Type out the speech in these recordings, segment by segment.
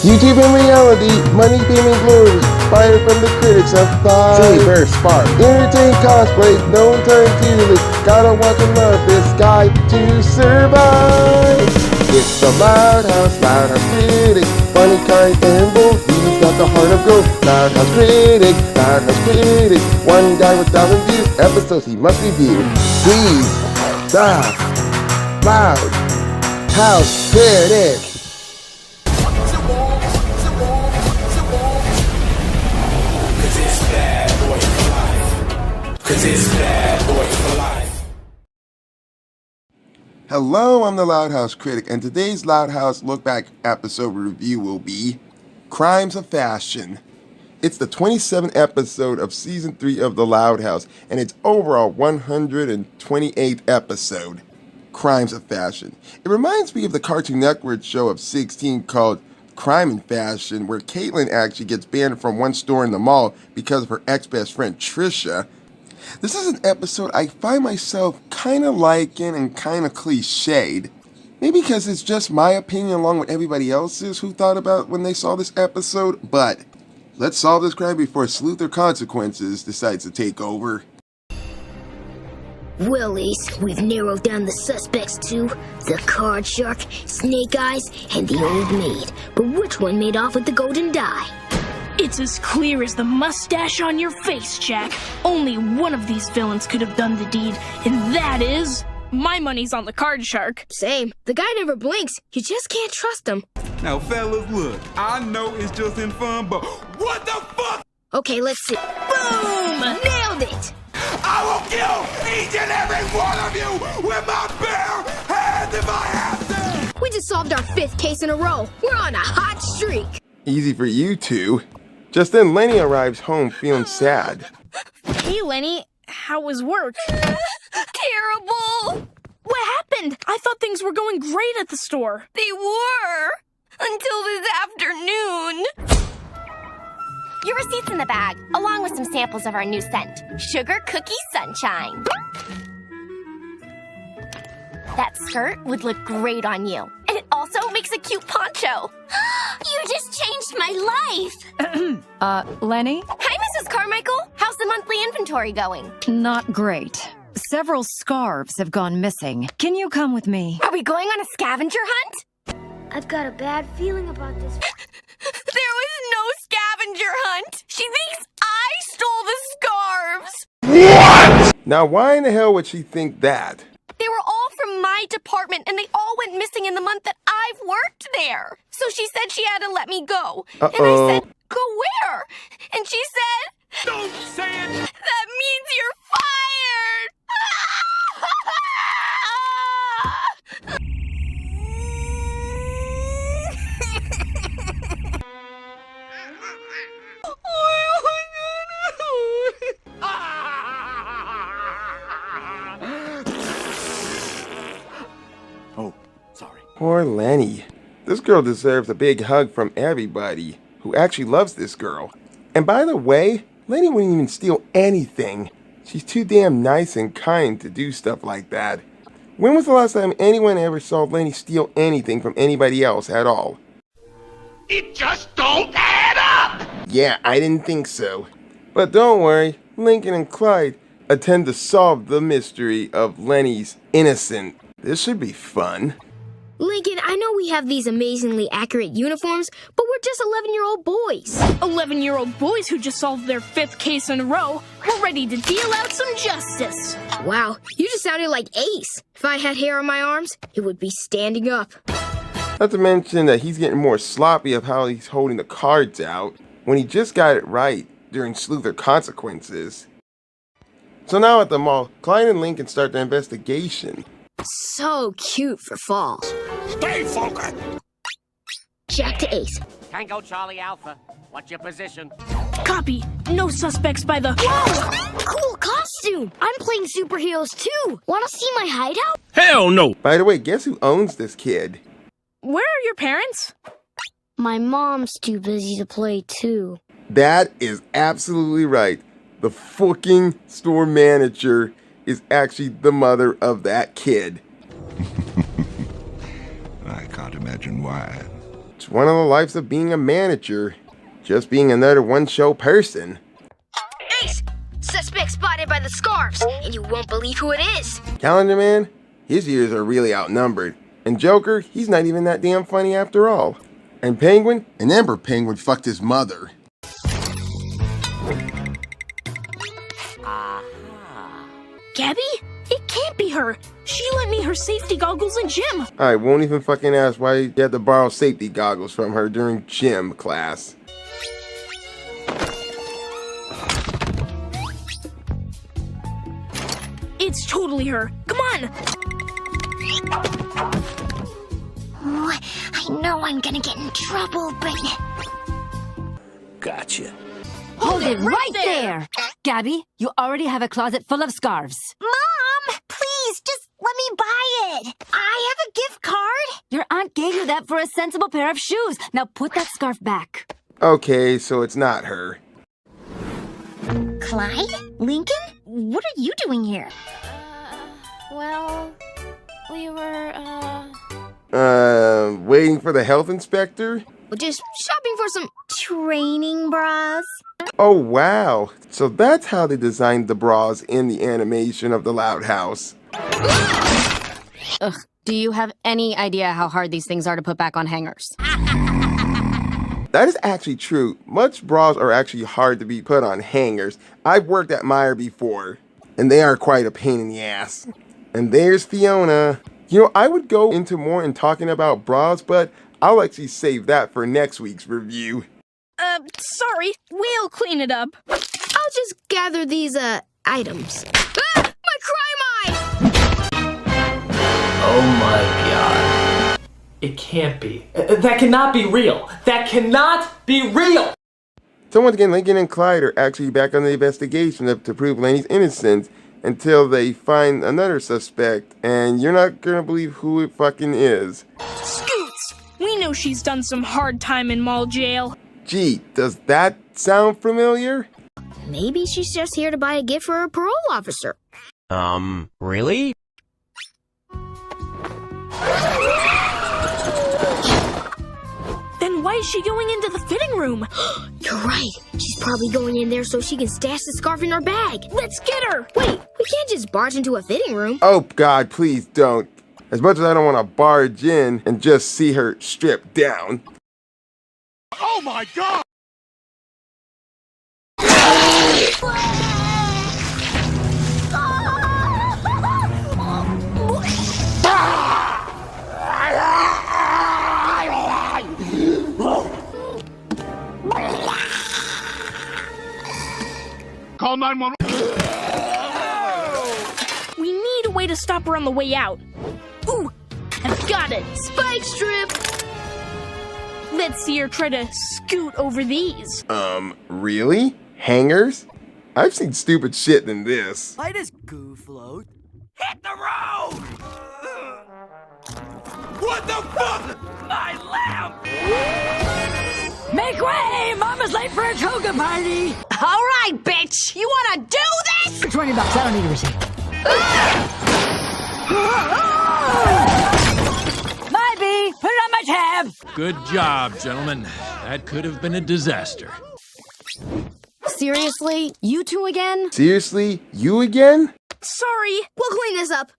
YouTube and reality, money, fame, and glory. Fire from the critics of fire. Saber spark. Entertain cosplay, no turn to gotta watch and love this guy to survive. It's the Loud House Critic. Funny, kind, and bold. He's got the heart of gold. Loud House Critic. One guy with 1,000 views. Episodes he must review. He's the Loud House Critic. Hello, I'm the Loud House Critic, and today's Loud House Look Back episode review will be Crimes of Fashion. It's the 27th episode of Season 3 of the Loud House, and its overall 128th episode, Crimes of Fashion. It reminds me of the Cartoon Network show of 16 called Crime and Fashion, where Caitlin actually gets banned from one store in the mall because of her ex-best friend Trisha. This is an episode I find myself kind of liking and kind of cliched. Maybe because it's just my opinion along with everybody else's who thought about when they saw this episode, but let's solve this crime before Sleuth or Consequences decides to take over. Well, Ace, we've narrowed down the suspects to the Card Shark, Snake Eyes, and the Old Maid. But which one made off with the golden dye? It's as clear as the mustache on your face, Jack. Only one of these villains could have done the deed, and that is... my money's on the Card Shark. Same. The guy never blinks. You just can't trust him. Now, fellas, look. I know it's just in fun, but what the fuck? Okay, let's see. Boom! Nailed it! I will kill each and every one of you with my bare hands if I have to! We just solved our 5th case in a row. We're on a hot streak. Easy for you two. Just then, Leni arrives home feeling sad. Hey, Leni. How was work? Terrible! What happened? I thought things were going great at the store. They were! Until this afternoon. Your receipt's in the bag, along with some samples of our new scent, Sugar Cookie Sunshine. That skirt would look great on you. And it also makes a cute poncho. You just changed my life! Leni? Hi, Mrs. Carmichael. How's the monthly inventory going? Not great. Several scarves have gone missing. Can you come with me? Are we going on a scavenger hunt? I've got a bad feeling about this. There was no scavenger hunt. She thinks I stole the scarves. What? Now, why in the hell would she think that? They were all from my department, and they all went missing in the month that I've worked there. So she said she had to let me go. And I said, go where? And she said, Don't say it! that means you're fired! Oh, sorry. Poor Leni. This girl deserves a big hug from everybody who actually loves this girl. And by the way, Leni wouldn't even steal anything. She's too damn nice and kind to do stuff like that. When was the last time anyone ever saw Leni steal anything from anybody else at all? It just don't add up! Yeah, I didn't think so. But don't worry, Lincoln and Clyde attempt to solve the mystery of Leni's innocence. This should be fun. Lincoln, I know we have these amazingly accurate uniforms, but we're just 11-year-old boys. 11-year-old boys who just solved their 5th case in a row were ready to deal out some justice. Wow, you just sounded like Ace. If I had hair on my arms, it would be standing up. Not to mention that he's getting more sloppy of how he's holding the cards out when he just got it right during Sleuth or Consequences. So now at the mall, Clyde and Lincoln start the investigation. So cute for fall. Stay focused! Jack to Ace. Tango Charlie Alpha. What's your position? Copy. No suspects by the... Whoa! Cool costume! I'm playing superheroes too! Wanna see my hideout? Hell no! By the way, guess who owns this kid? Where are your parents? My mom's too busy to play too. That is absolutely right. The fucking store manager is actually the mother of that kid. I can't imagine why. It's one of the lives of being a manager. Just being another one-show person. Ace! Suspect spotted by the scarves, and you won't believe who it is. Calendar Man, his years are really outnumbered. And Joker, he's not even that damn funny after all. And Penguin, an Ember Penguin fucked his mother. Gabby? It can't be her. She lent me her safety goggles in gym. I won't even fucking ask why you had to borrow safety goggles from her during gym class. It's totally her. Come on. Oh, I know I'm gonna get in trouble, but... Gotcha. Hold it right there! Gabby, you already have a closet full of scarves. Mom, please, just let me buy it. I have a gift card. Your aunt gave you that for a sensible pair of shoes. Now put that scarf back. Okay, so it's not her. Clyde? Lincoln? What are you doing here? Well, we were, Waiting for the health inspector? We're just shopping for some training bras. Oh, wow. So that's how they designed the bras in the animation of the Loud House. Ugh, do you have any idea how hard these things are to put back on hangers? That is actually true. Much bras are actually hard to be put on hangers. I've worked at Meijer before, and they are quite a pain in the ass. And there's Fiona. You know, I would go into more in talking about bras, but I'll actually save that for next week's review. Sorry. We'll clean it up. I'll just gather these, items. Ah! My crime Oh my god. It can't be. That cannot be real. That cannot be real! So once again, Lincoln and Clyde are actually back on the investigation to prove Leni's innocence until they find another suspect, and you're not gonna believe who it fucking is. Scoots! We know she's done some hard time in mall jail. Gee, does that sound familiar? Maybe she's just here to buy a gift for her parole officer. Really? Then why is she going into the fitting room? You're right. She's probably going in there so she can stash the scarf in her bag. Let's get her! Wait, we can't just barge into a fitting room. Oh God, please don't. As much as I don't want to barge in and just see her stripped down. Oh my god! Call 911. We need a way to stop her on the way out. Ooh, I've got it. Spike strip! Let's see her try to scoot over these. Really? Hangers? I've seen stupid shit than this. Why does goo float? Hit the road! What the fuck? My lamp! Make way! Mama's late for a toga party! All right, bitch! You wanna do this? For $20, I don't need a receipt. My bee! Put it on my tab! Good job, gentlemen. That could have been a disaster. Seriously? You two again? Seriously? You again? Sorry. We'll clean this up.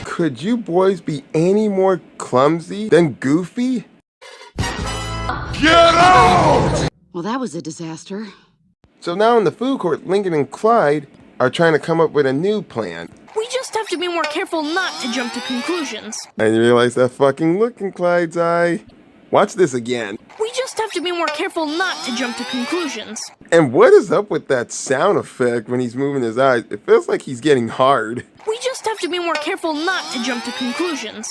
Could you boys be any more clumsy than Goofy? Get out! Well, that was a disaster. So now in the food court, Lincoln and Clyde are trying to come up with a new plan. We just have to be more careful not to jump to conclusions. I didn't realize that fucking look in Clyde's eye. Watch this again. We just have to be more careful not to jump to conclusions. And what is up with that sound effect when he's moving his eyes? It feels like he's getting hard. We just have to be more careful not to jump to conclusions.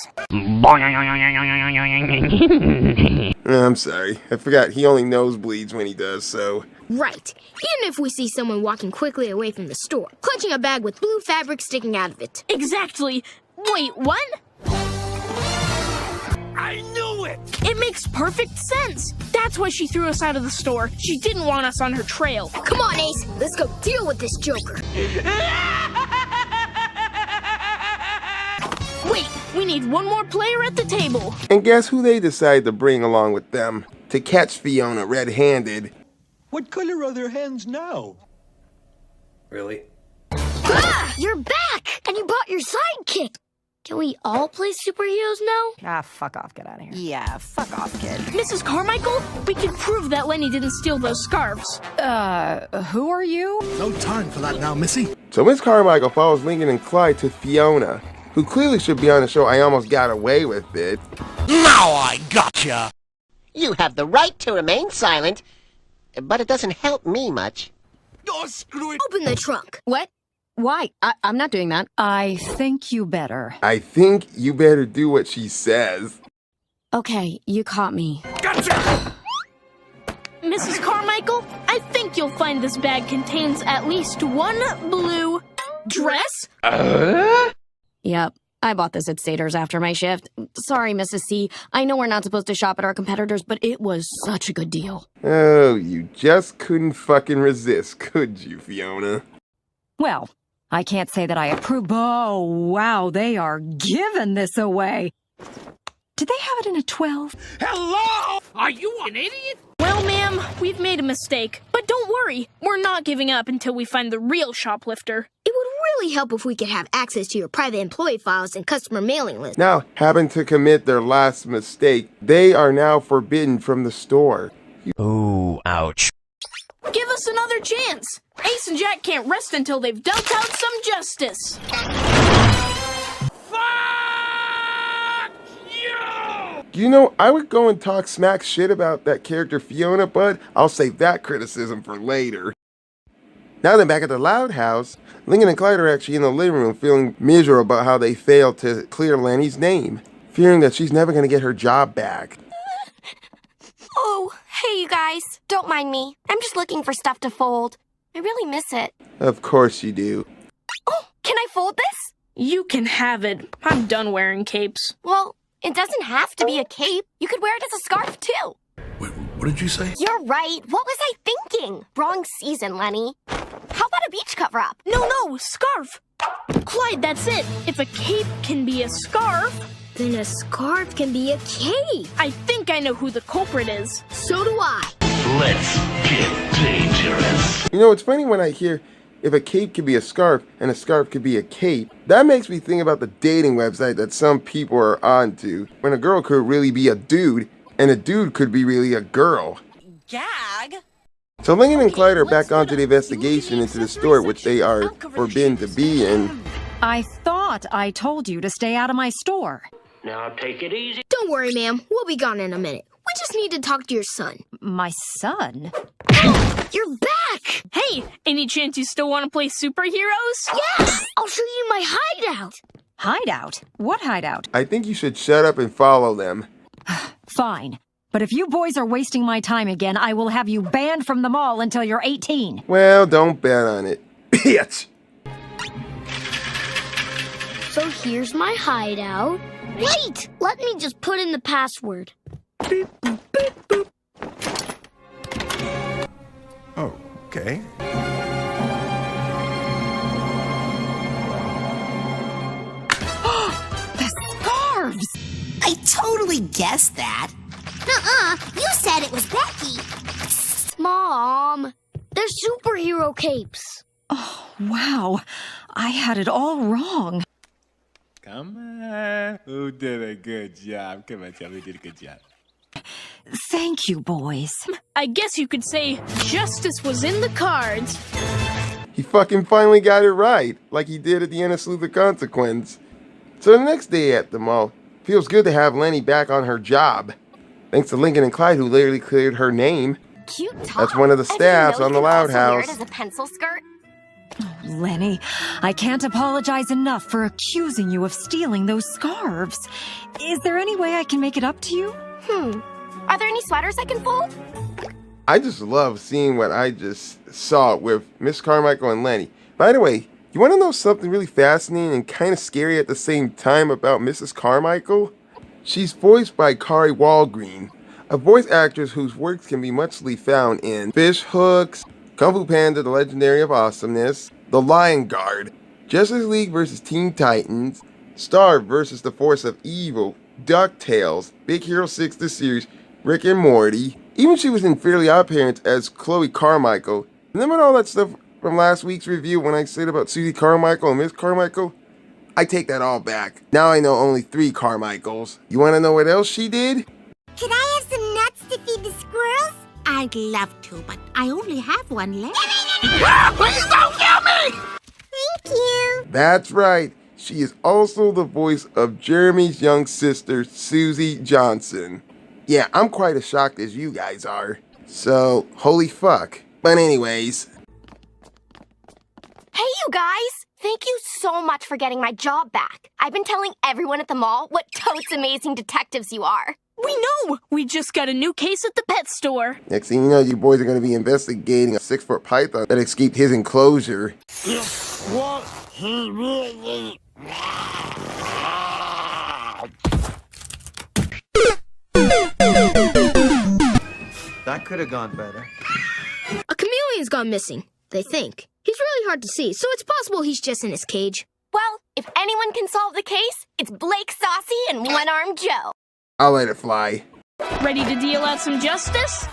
I'm sorry. I forgot he only nosebleeds when he does so. Right. Even if we see someone walking quickly away from the store, clutching a bag with blue fabric sticking out of it. Exactly. Wait, what? I knew it! It makes perfect sense. That's why she threw us out of the store. She didn't want us on her trail. Come on, Ace. Let's go deal with this Joker. Wait, We need one more player at the table. And guess who they decide to bring along with them to catch Fiona red-handed? What color are their hands now? Really? Ah! You're back! And you brought your sidekick! Can we all play superheroes now? Ah, fuck off. Get out of here. Yeah, fuck off, kid. Mrs. Carmichael, we can prove that Leni didn't steal those scarves. Who are you? No time for that now, Missy. So Miss Carmichael follows Lincoln and Clyde to Fiona, who clearly should be on the show I Almost Got Away With It. Now I gotcha! You have the right to remain silent, but it doesn't help me much. Oh, screw it! Open the trunk. What? Why? I'm not doing that. I think you better. I think you better do what she says. Okay, you caught me. Gotcha! Mrs. Carmichael, I think you'll find this bag contains at least one blue dress. Yep, I bought this at Stater's after my shift. Sorry, Mrs. C. I know we're not supposed to shop at our competitors, but it was such a good deal. Oh, you just couldn't fucking resist, could you, Fiona? Well, I can't say that I approve. Oh, wow, they are giving this away. Did they have it in a 12? Hello! Are you an idiot? Well, ma'am, we've made a mistake. But don't worry, we're not giving up until we find the real shoplifter. It would really help if we could have access to your private employee files and customer mailing list. Now, having to commit their last mistake, they are now forbidden from the store. Ooh, ouch. Give us another chance. Ace and Jack can't rest until they've dealt out some justice. You know, I would go and talk smack shit about that character Fiona, but I'll save that criticism for later. Now then, back at the Loud House, Lincoln and Clyde are actually in the living room feeling miserable about how they failed to clear Leni's name, fearing that she's never going to get her job back. Oh, hey, you guys. Don't mind me. I'm just looking for stuff to fold. I really miss it. Of course you do. Oh, can I fold this? You can have it. I'm done wearing capes. Well, it doesn't have to be a cape. You could wear it as a scarf, too. Wait, what did you say? You're right. What was I thinking? Wrong season, Leni. How about a beach cover-up? No, scarf. Clyde, that's it. If a cape can be a scarf, then a scarf can be a cape. I think I know who the culprit is. So do I. Let's get dangerous. You know, it's funny when I hear if a cape could be a scarf and a scarf could be a cape. That makes me think about the dating website that some people are onto, when a girl could really be a dude and a dude could be really a girl. Gag? So Lincoln and Clyde are back onto the investigation into the store, which they are forbidden to be in. I thought I told you to stay out of my store. Now take it easy. Don't worry, ma'am. We'll be gone in a minute. We just need to talk to your son. My son? You're back! Hey, any chance you still want to play superheroes? Yeah! I'll show you my hideout. Hideout? What hideout? I think you should shut up and follow them. Fine. But if you boys are wasting my time again, I will have you banned from the mall until you're 18. Well, don't bet on it, bitch. So here's my hideout. Wait! Let me just put in the password. Beep, boop, beep, boop. Okay. The scarves! I totally guessed that. You said it was Becky. Mom, they're superhero capes. Oh, wow. I had it all wrong. Come on. Who did a good job? Come on, tell me who did a good job. Thank you, boys. I guess you could say justice was in the cards. He fucking finally got it right, like he did at the end of Sleuth of Consequence. So the next day at the mall, feels good to have Leni back on her job. Thanks to Lincoln and Clyde, who literally cleared her name. Cute top. That's one of the staffs on the Loud House. As a pencil skirt. Oh, Leni, I can't apologize enough for accusing you of stealing those scarves. Is there any way I can make it up to you? Are there any sweaters I can fold? I just love seeing what I just saw with Miss Carmichael and Leni. By the way, you want to know something really fascinating and kind of scary at the same time about Mrs. Carmichael? She's voiced by Kari Walgreen, a voice actress whose works can be muchly found in Fish Hooks, Kung Fu Panda: The Legendary of Awesomeness, The Lion Guard, Justice League vs. Teen Titans, Star versus the Force of Evil, DuckTales, Big Hero 6 the series, Rick and Morty. Even she was in Fairly Odd Parents as Chloe Carmichael. Remember all that stuff from last week's review when I said about Susie Carmichael and Miss Carmichael? I take that all back. Now I know only 3 Carmichaels. You want to know what else she did? Can I have some nuts to feed the squirrels? I'd love to, but I only have one left. Please don't kill me! Thank you. That's right. She is also the voice of Jeremy's young sister, Susie Johnson. Yeah, I'm quite as shocked as you guys are. So, holy fuck. But anyways. Hey, you guys! Thank you so much for getting my job back. I've been telling everyone at the mall what totes amazing detectives you are. We know! We just got a new case at the pet store. Next thing you know, you boys are going to be investigating a 6-foot python that escaped his enclosure. What he really... That could have gone better. A chameleon's gone missing, they think. He's really hard to see, so it's possible he's just in his cage. Well, if anyone can solve the case, it's Blake Saucy and One-Armed Joe. I'll let it fly. Ready to deal out some justice?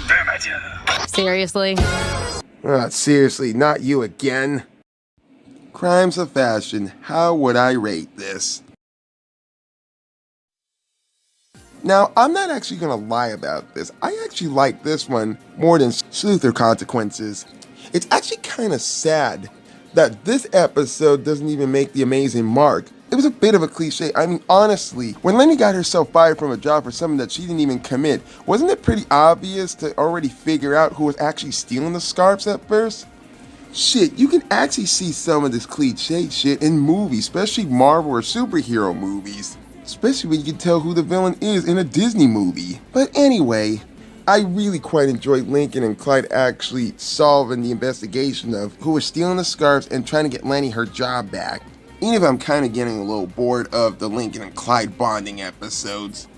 Damn it! Seriously? Seriously, not you again. Crimes of Fashion, how would I rate this? Now, I'm not actually going to lie about this. I actually like this one more than Sleuther Consequences. It's actually kind of sad that this episode doesn't even make the amazing mark. It was a bit of a cliche. I mean, honestly, when Leni got herself fired from a job for something that she didn't even commit, wasn't it pretty obvious to already figure out who was actually stealing the scarves at first? Shit, you can actually see some of this cliche shit in movies, especially Marvel or superhero movies. Especially when you can tell who the villain is in a Disney movie. But anyway, I really quite enjoyed Lincoln and Clyde actually solving the investigation of who was stealing the scarves and trying to get Leni her job back. Even if I'm kind of getting a little bored of the Lincoln and Clyde bonding episodes.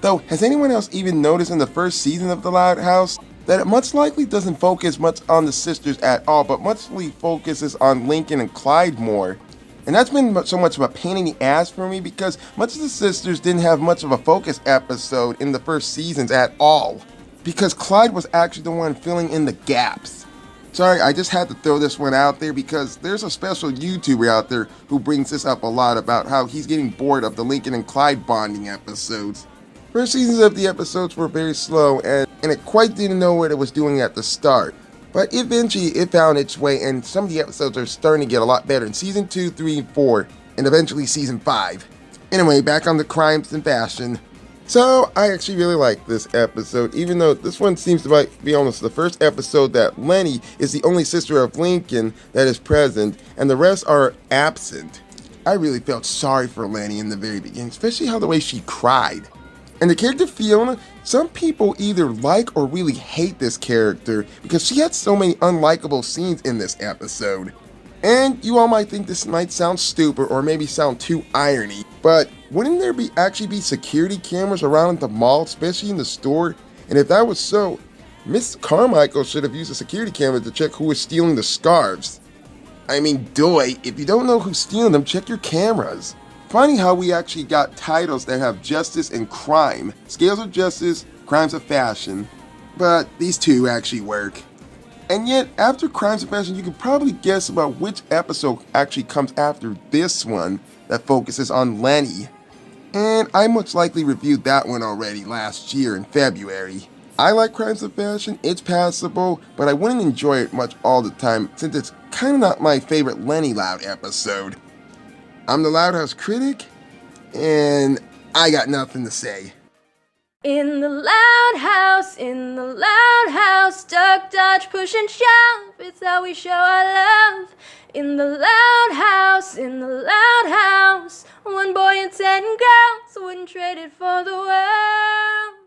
Though, has anyone else even noticed in the first season of The Loud House that it much likely doesn't focus much on the sisters at all, but mostly focuses on Lincoln and Clyde more? And that's been so much of a pain in the ass for me because much of the sisters didn't have much of a focus episode in the first seasons at all. Because Clyde was actually the one filling in the gaps. Sorry, I just had to throw this one out there because there's a special YouTuber out there who brings this up a lot about how he's getting bored of the Lincoln and Clyde bonding episodes. First seasons of the episodes were very slow and it quite didn't know what it was doing at the start. But eventually it found its way and some of the episodes are starting to get a lot better in season 2, 3, and 4, and eventually season 5. Anyway, back on the Crimes and Fashion. So, I actually really like this episode, even though this one seems to be almost the first episode that Leni is the only sister of Lincoln that is present, and the rest are absent. I really felt sorry for Leni in the very beginning, especially how the way she cried. And the character Fiona, some people either like or really hate this character because she had so many unlikable scenes in this episode. And you all might think this might sound stupid or maybe sound too irony, but wouldn't there actually be security cameras around the mall, especially in the store? And if that was so, Miss Carmichael should have used a security camera to check who was stealing the scarves. I mean, doy, if you don't know who's stealing them, check your cameras. Funny how we actually got titles that have justice and crime. Scales of Justice, Crimes of Fashion. But these two actually work. And yet, after Crimes of Fashion, you can probably guess about which episode actually comes after this one that focuses on Leni. And I much likely reviewed that one already last year in February. I like Crimes of Fashion, it's passable, but I wouldn't enjoy it much all the time since it's kind of not my favorite Leni Loud episode. I'm the Loud House Critic, and I got nothing to say. In the loud house, duck, dodge, push and shove, it's how we show our love. In the loud house, one boy and 10 girls wouldn't trade it for the world.